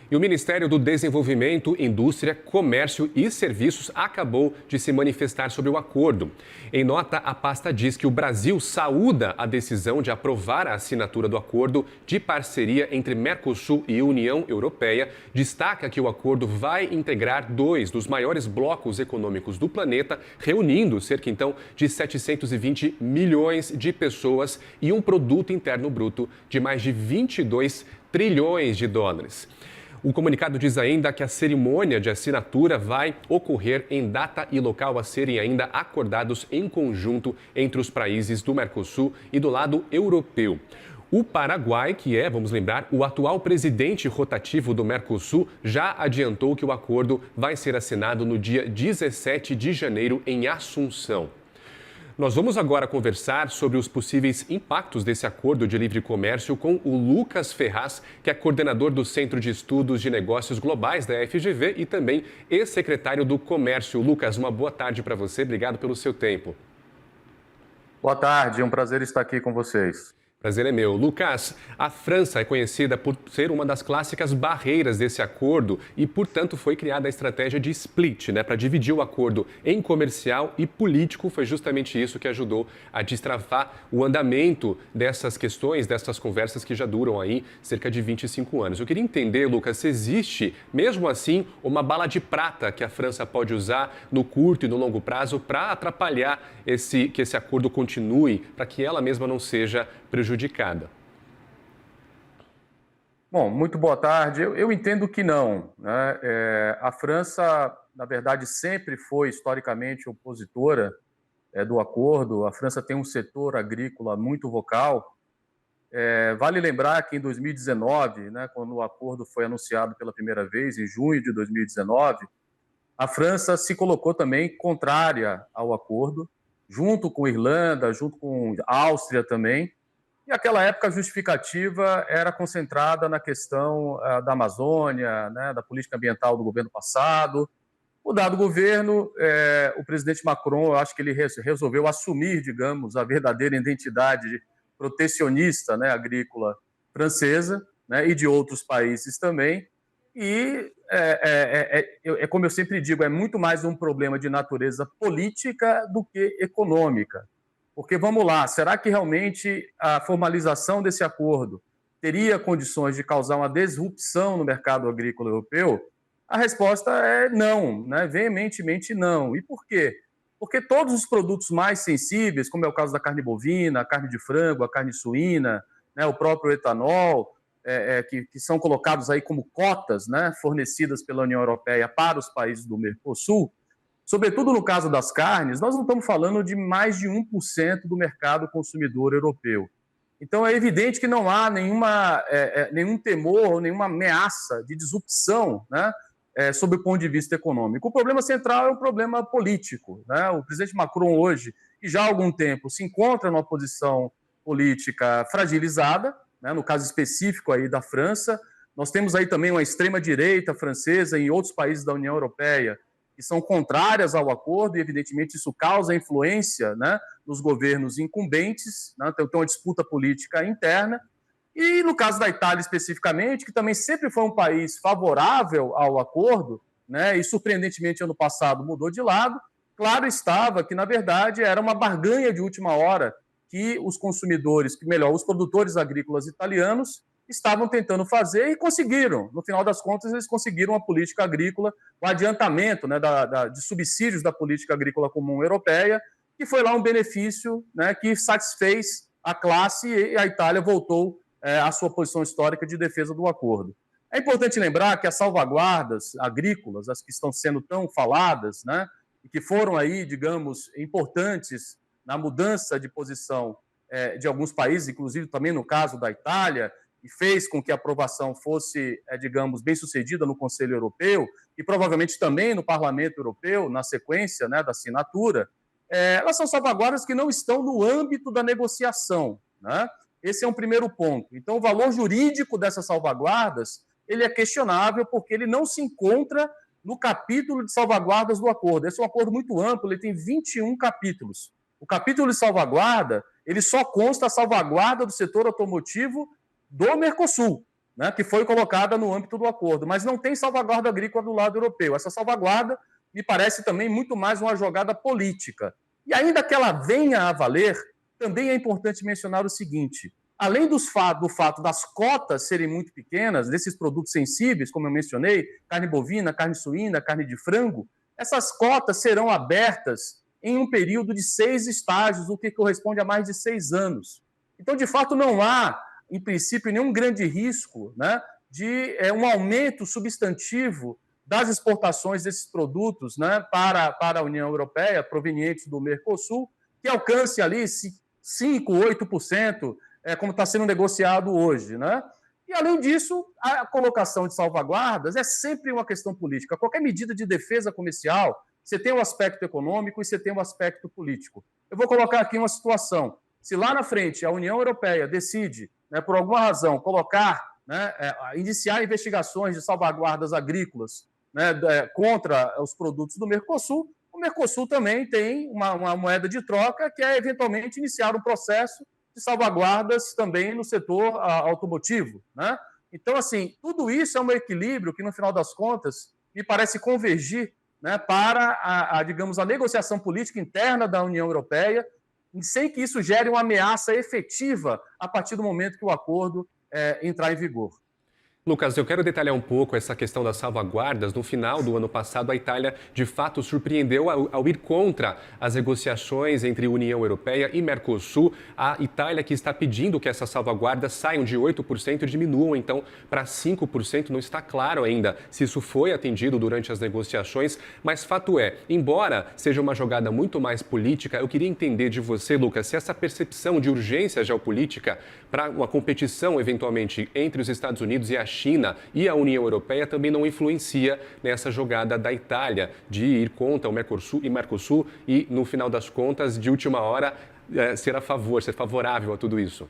E o Ministério do Desenvolvimento, Indústria, Comércio e Serviços acabou de se manifestar sobre o acordo. Em nota, a pasta diz que o Brasil saúda a decisão de aprovar a assinatura do acordo de parceria entre Mercosul e União Europeia. Destaca que o acordo vai integrar dois dos maiores blocos econômicos do planeta, reunindo cerca então de 720 milhões de pessoas e um produto interno bruto de mais de 22 trilhões de dólares. O comunicado diz ainda que a cerimônia de assinatura vai ocorrer em data e local a serem ainda acordados em conjunto entre os países do Mercosul e do lado europeu. O Paraguai, que é, vamos lembrar, o atual presidente rotativo do Mercosul, já adiantou que o acordo vai ser assinado no dia 17 de janeiro em Assunção. Nós vamos agora conversar sobre os possíveis impactos desse acordo de livre comércio com o Lucas Ferraz, que é coordenador do Centro de Estudos de Negócios Globais da FGV e também ex-secretário do Comércio. Lucas, uma boa tarde para você. Obrigado pelo seu tempo. Boa tarde, é um prazer estar aqui com vocês. Prazer é meu. Lucas, a França é conhecida por ser uma das clássicas barreiras desse acordo e, portanto, foi criada a estratégia de split, para dividir o acordo em comercial e político. Foi justamente isso que ajudou a destravar o andamento dessas questões, dessas conversas que já duram aí cerca de 25 anos. Eu queria entender, Lucas, se existe, mesmo assim, uma bala de prata que a França pode usar no curto e no longo prazo para atrapalhar que esse acordo continue, para que ela mesma não seja prejudicada. Bom, muito boa tarde. Eu entendo que não, né? A França, na verdade, sempre foi historicamente opositora do acordo. A França tem um setor agrícola muito vocal. Vale lembrar que em 2019, né, quando o acordo foi anunciado pela primeira vez, em junho de 2019, a França se colocou também contrária ao acordo, junto com a Irlanda, junto com a Áustria também. E naquela época a justificativa era concentrada na questão da Amazônia, né, da política ambiental do governo passado. O dado governo, o presidente Macron, eu acho que ele resolveu assumir, digamos, a verdadeira identidade protecionista, né, agrícola francesa, né, e de outros países também. E, como eu sempre digo, é muito mais um problema de natureza política do que econômica. Porque, vamos lá, será que realmente a formalização desse acordo teria condições de causar uma disrupção no mercado agrícola europeu? A resposta é não, né? Veementemente não. E por quê? Porque todos os produtos mais sensíveis, como é o caso da carne bovina, a carne de frango, a carne suína, né, o próprio etanol, que são colocados aí como cotas, né, fornecidas pela União Europeia para os países do Mercosul, sobretudo no caso das carnes, nós não estamos falando de mais de 1% do mercado consumidor europeu. Então, é evidente que não há nenhum temor ou nenhuma ameaça de disrupção, né, sob o ponto de vista econômico. O problema central é um problema político, né? O presidente Macron hoje, e já há algum tempo, se encontra numa posição política fragilizada, né, no caso específico aí da França. Nós temos aí também uma extrema-direita francesa em outros países da União Europeia que são contrárias ao acordo, e evidentemente isso causa influência, né, nos governos incumbentes, né, tem uma disputa política interna. E no caso da Itália especificamente, que também sempre foi um país favorável ao acordo, né, e surpreendentemente ano passado mudou de lado, claro estava que na verdade era uma barganha de última hora que os consumidores, os produtores agrícolas italianos estavam tentando fazer e conseguiram. No final das contas, eles conseguiram uma política agrícola, o adiantamento, né, de subsídios da política agrícola comum europeia, que foi lá um benefício, né, que satisfez a classe, e a Itália voltou à sua posição histórica de defesa do acordo. É importante lembrar que as salvaguardas agrícolas, as que estão sendo tão faladas, né, e que foram aí, digamos, importantes na mudança de posição de alguns países, inclusive também no caso da Itália, e fez com que a aprovação fosse, digamos, bem-sucedida no Conselho Europeu e provavelmente também no Parlamento Europeu, na sequência, né, da assinatura, elas são salvaguardas que não estão no âmbito da negociação, né? Esse é um primeiro ponto. Então, o valor jurídico dessas salvaguardas ele é questionável porque ele não se encontra no capítulo de salvaguardas do acordo. Esse é um acordo muito amplo, ele tem 21 capítulos. O capítulo de salvaguarda, ele só consta a salvaguarda do setor automotivo do Mercosul. né, que foi colocada no âmbito do acordo, mas não tem salvaguarda agrícola do lado europeu. Essa salvaguarda me parece também muito mais uma jogada política. E ainda que ela venha a valer, também é importante mencionar o seguinte: além do fato das cotas serem muito pequenas, desses produtos sensíveis, como eu mencionei, carne bovina, carne suína, carne de frango, essas cotas serão abertas em um período de 6 estágios, o que corresponde a mais de 6 anos. Então, de fato, não há, em princípio, nenhum grande risco, né, de um aumento substantivo das exportações desses produtos, né, para a União Europeia, provenientes do Mercosul, que alcance ali 5%, 8%, como está sendo negociado hoje, né? E, além disso, a colocação de salvaguardas é sempre uma questão política. Qualquer medida de defesa comercial, você tem o aspecto econômico e você tem o aspecto político. Eu vou colocar aqui uma situação. Se lá na frente a União Europeia decide, né, por alguma razão, iniciar investigações de salvaguardas agrícolas, né, contra os produtos do Mercosul, o Mercosul também tem uma moeda de troca, que é, eventualmente, iniciar um processo de salvaguardas também no setor automotivo, né? Então, assim, tudo isso é um equilíbrio que, no final das contas, me parece convergir, né, para digamos, a negociação política interna da União Europeia, sem que isso gere uma ameaça efetiva a partir do momento que o acordo entrar em vigor. Lucas, eu quero detalhar um pouco essa questão das salvaguardas. No final do ano passado, a Itália, de fato, surpreendeu ao ir contra as negociações entre União Europeia e Mercosul. A Itália, que está pedindo que essas salvaguardas saiam de 8% e diminuam, então, para 5%. Não está claro ainda se isso foi atendido durante as negociações, mas fato é, embora seja uma jogada muito mais política, eu queria entender de você, Lucas, se essa percepção de urgência geopolítica para uma competição, eventualmente, entre os Estados Unidos e a China e a União Europeia também não influencia nessa jogada da Itália de ir contra o Mercosul e, no final das contas, de última hora, ser a favor, ser favorável a tudo isso?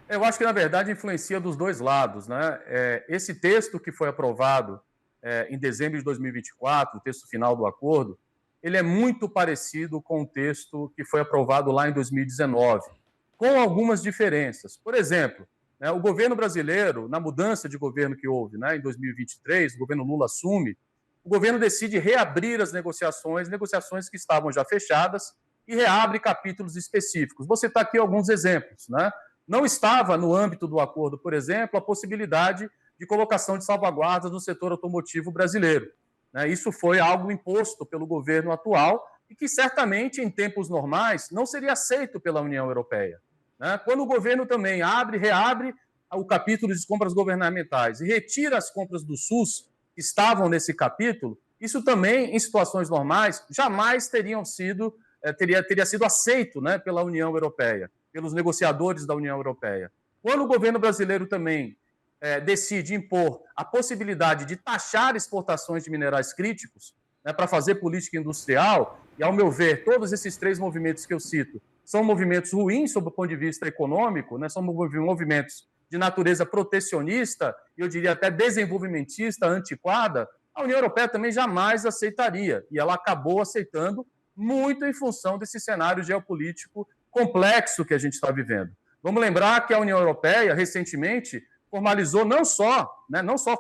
Eu acho que, na verdade, influencia dos dois lados, né? Esse texto que foi aprovado em dezembro de 2024, o texto final do acordo, ele é muito parecido com o texto que foi aprovado lá em 2019, com algumas diferenças. Por exemplo, o governo brasileiro, na mudança de governo que houve, né, em 2023, o governo Lula assume, o governo decide reabrir as negociações que estavam já fechadas, e reabre capítulos específicos. Vou citar aqui alguns exemplos, né? Não estava no âmbito do acordo, por exemplo, a possibilidade de colocação de salvaguardas no setor automotivo brasileiro, né? Isso foi algo imposto pelo governo atual e que, certamente, em tempos normais, não seria aceito pela União Europeia. Quando o governo também reabre o capítulo de compras governamentais e retira as compras do SUS que estavam nesse capítulo, isso também, em situações normais, jamais teria sido aceito, né, pela União Europeia, pelos negociadores da União Europeia. Quando o governo brasileiro também decide impor a possibilidade de taxar exportações de minerais críticos, né, para fazer política industrial, e, ao meu ver, todos esses 3 movimentos que eu cito são movimentos ruins sob o ponto de vista econômico, né? São movimentos de natureza protecionista, e eu diria até desenvolvimentista, antiquada, a União Europeia também jamais aceitaria, e ela acabou aceitando muito em função desse cenário geopolítico complexo que a gente está vivendo. Vamos lembrar que a União Europeia, recentemente, formalizou não só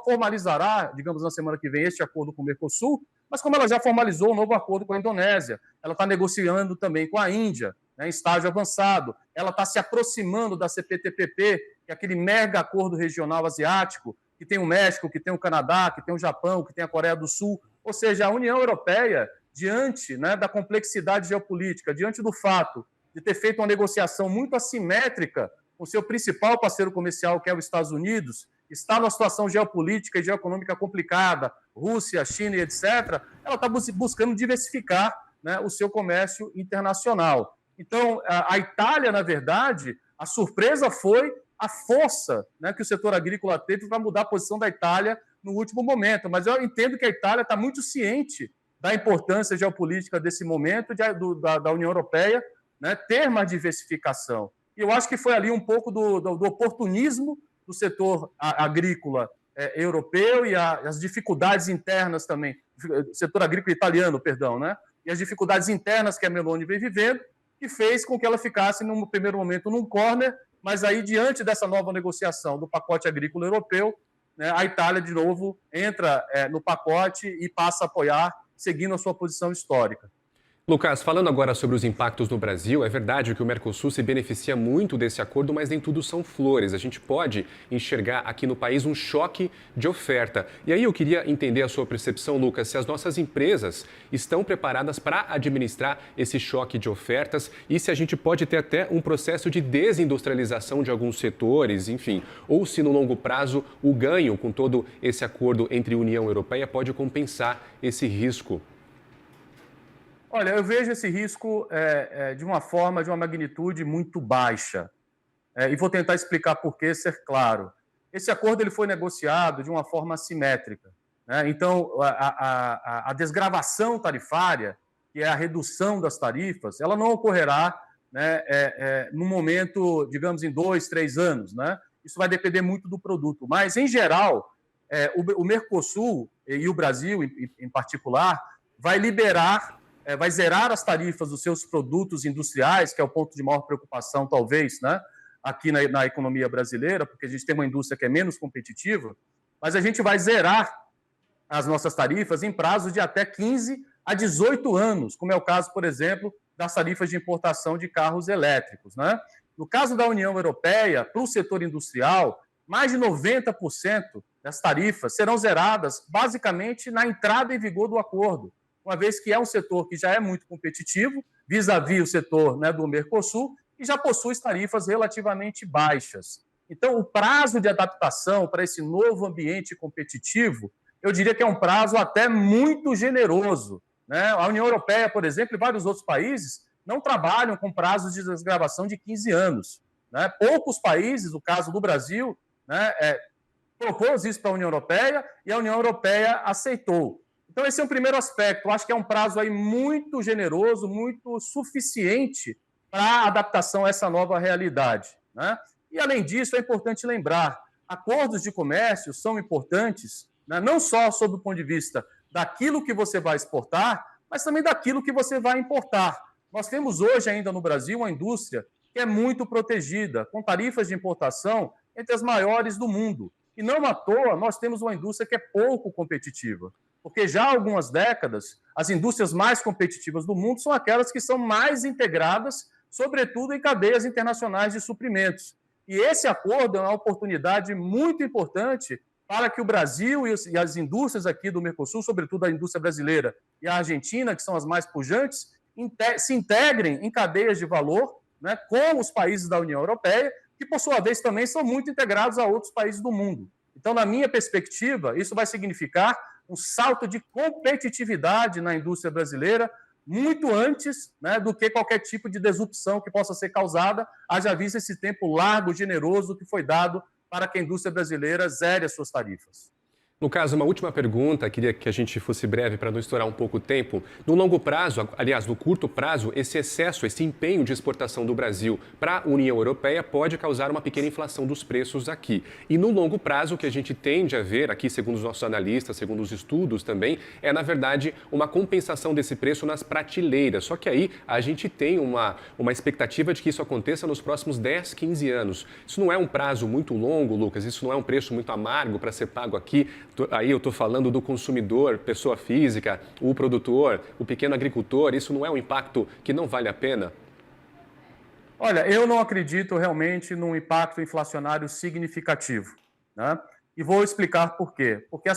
formalizará, digamos, na semana que vem, este acordo com o Mercosul, mas como ela já formalizou um novo acordo com a Indonésia, ela está negociando também com a Índia, né, em estágio avançado, ela está se aproximando da CPTPP, que é aquele mega acordo regional asiático, que tem o México, que tem o Canadá, que tem o Japão, que tem a Coreia do Sul. Ou seja, a União Europeia, diante, né, da complexidade geopolítica, diante do fato de ter feito uma negociação muito assimétrica com o seu principal parceiro comercial, que é os Estados Unidos, está numa situação geopolítica e geoeconômica complicada, Rússia, China e etc., ela está buscando diversificar, né, o seu comércio internacional. Então, a Itália, na verdade, a surpresa foi a força, né, que o setor agrícola teve para mudar a posição da Itália no último momento. Mas eu entendo que a Itália está muito ciente da importância geopolítica desse momento da União Europeia, né, ter mais diversificação. E eu acho que foi ali um pouco do oportunismo do setor agrícola europeu e as dificuldades internas também, setor agrícola italiano, perdão, né? E as dificuldades internas que a Meloni vem vivendo, que fez com que ela ficasse, num primeiro momento, num corner mas aí, diante dessa nova negociação do pacote agrícola europeu, né, a Itália, de novo, entra no pacote e passa a apoiar, seguindo a sua posição histórica. Lucas, falando agora sobre os impactos no Brasil, é verdade que o Mercosul se beneficia muito desse acordo, mas nem tudo são flores. A gente pode enxergar aqui no país um choque de oferta. E aí eu queria entender a sua percepção, Lucas, se as nossas empresas estão preparadas para administrar esse choque de ofertas e se a gente pode ter até um processo de desindustrialização de alguns setores, enfim, ou se no longo prazo o ganho com todo esse acordo entre a União Europeia pode compensar esse risco. Olha, eu vejo esse risco de uma magnitude muito baixa. E vou tentar explicar por que, ser claro. Esse acordo ele foi negociado de uma forma assimétrica, né? Então, a desgravação tarifária, que é a redução das tarifas, ela não ocorrerá, né, no momento, digamos, em 2, 3 anos, né? Isso vai depender muito do produto. Mas, em geral, o Mercosul e o Brasil, em particular, vai vai zerar as tarifas dos seus produtos industriais, que é o ponto de maior preocupação, talvez, né, aqui na economia brasileira, porque a gente tem uma indústria que é menos competitiva, mas a gente vai zerar as nossas tarifas em prazo de até 15 a 18 anos, como é o caso, por exemplo, das tarifas de importação de carros elétricos, né? No caso da União Europeia, para o setor industrial, mais de 90% das tarifas serão zeradas basicamente na entrada em vigor do acordo, uma vez que é um setor que já é muito competitivo, vis-à-vis o setor, né, do Mercosul, e já possui tarifas relativamente baixas. Então, o prazo de adaptação para esse novo ambiente competitivo, eu diria que é um prazo até muito generoso, né? A União Europeia, por exemplo, e vários outros países não trabalham com prazos de desgravação de 15 anos, né? Poucos países, o caso do Brasil, né, propôs isso para a União Europeia e a União Europeia aceitou. Então, esse é um primeiro aspecto. Eu acho que é um prazo aí muito generoso, muito suficiente para a adaptação a essa nova realidade, né? E, além disso, é importante lembrar, acordos de comércio são importantes, né, não só sob o ponto de vista daquilo que você vai exportar, mas também daquilo que você vai importar. Nós temos hoje ainda no Brasil uma indústria que é muito protegida, com tarifas de importação entre as maiores do mundo. E não à toa nós temos uma indústria que é pouco competitiva, porque já há algumas décadas as indústrias mais competitivas do mundo são aquelas que são mais integradas, sobretudo em cadeias internacionais de suprimentos. E esse acordo é uma oportunidade muito importante para que o Brasil e as indústrias aqui do Mercosul, sobretudo a indústria brasileira e a Argentina, que são as mais pujantes, se integrem em cadeias de valor, né, com os países da União Europeia, que, por sua vez, também são muito integrados a outros países do mundo. Então, na minha perspectiva, isso vai significar um salto de competitividade na indústria brasileira, muito antes, né, do que qualquer tipo de disrupção que possa ser causada, haja visto esse tempo largo, generoso que foi dado para que a indústria brasileira zere as suas tarifas. No caso, uma última pergunta, queria que a gente fosse breve para não estourar um pouco o tempo. No longo prazo, aliás, no curto prazo, esse excesso, esse empenho de exportação do Brasil para a União Europeia pode causar uma pequena inflação dos preços aqui. E no longo prazo, o que a gente tende a ver aqui, segundo os nossos analistas, segundo os estudos também, é, na verdade, uma compensação desse preço nas prateleiras. Só que aí a gente tem uma expectativa de que isso aconteça nos próximos 10, 15 anos. Isso não é um prazo muito longo, Lucas, isso não é um preço muito amargo para ser pago aqui. Aí eu estou falando do consumidor, pessoa física, o produtor, o pequeno agricultor. Isso não é um impacto que não vale a pena? Olha, eu não acredito realmente num impacto inflacionário significativo, né? E vou explicar por quê. Porque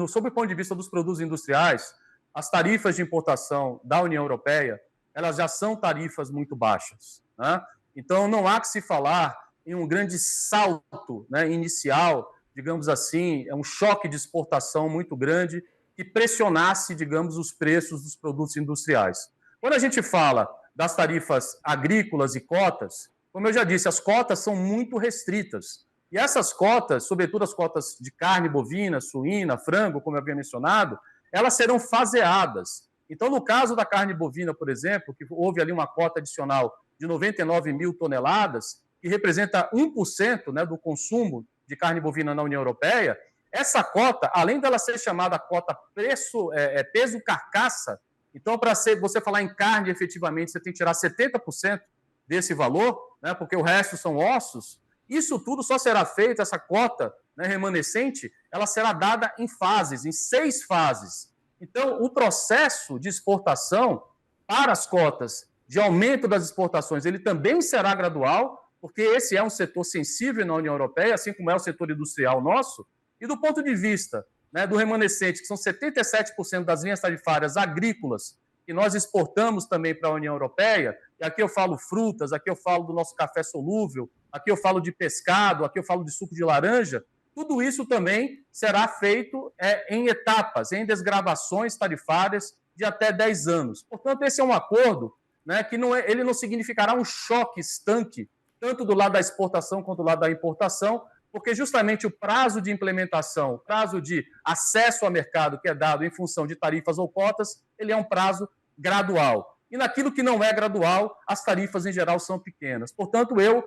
sob o ponto de vista dos produtos industriais, as tarifas de importação da União Europeia, elas já são tarifas muito baixas, né? Então, não há que se falar em um grande salto, né, inicial, digamos assim, é um choque de exportação muito grande que pressionasse, digamos, os preços dos produtos industriais. Quando a gente fala das tarifas agrícolas e cotas, como eu já disse, as cotas são muito restritas. E essas cotas, sobretudo as cotas de carne bovina, suína, frango, como eu havia mencionado, elas serão faseadas. Então, no caso da carne bovina, por exemplo, que houve ali uma cota adicional de 99 mil toneladas, que representa 1%, né, do consumo de carne bovina na União Europeia, essa cota, além dela ser chamada cota peso carcaça, então, para você falar em carne efetivamente, você tem que tirar 70% desse valor, né, porque o resto são ossos, isso tudo só será feito, essa cota, né, remanescente, ela será dada em fases, em 6 fases. Então, o processo de exportação para as cotas de aumento das exportações, ele também será gradual, porque esse é um setor sensível na União Europeia, assim como é o setor industrial nosso, e do ponto de vista, né, do remanescente, que são 77% das linhas tarifárias agrícolas, que nós exportamos também para a União Europeia, e aqui eu falo frutas, aqui eu falo do nosso café solúvel, aqui eu falo de pescado, aqui eu falo de suco de laranja, tudo isso também será feito em etapas, em desgravações tarifárias de até 10 anos. Portanto, esse é um acordo, né, que ele não significará um choque estanque, tanto do lado da exportação quanto do lado da importação, porque justamente o prazo de implementação, o prazo de acesso ao mercado que é dado em função de tarifas ou cotas, ele é um prazo gradual. E naquilo que não é gradual, as tarifas em geral são pequenas. Portanto, eu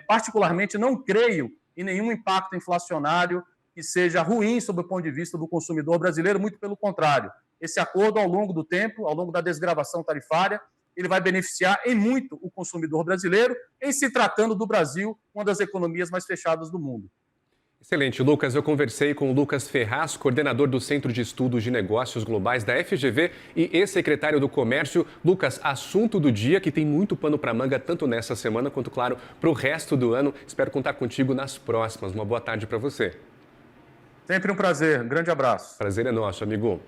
particularmente não creio em nenhum impacto inflacionário que seja ruim sob o ponto de vista do consumidor brasileiro, muito pelo contrário. Esse acordo, ao longo do tempo, ao longo da desgravação tarifária, ele vai beneficiar em muito o consumidor brasileiro, em se tratando do Brasil, uma das economias mais fechadas do mundo. Excelente, Lucas. Eu conversei com o Lucas Ferraz, coordenador do Centro de Estudos de Negócios Globais da FGV e ex-secretário do Comércio. Lucas, assunto do dia que tem muito pano para manga, tanto nessa semana quanto, claro, para o resto do ano. Espero contar contigo nas próximas. Uma boa tarde para você. Sempre um prazer. Um grande abraço. Prazer é nosso, amigo.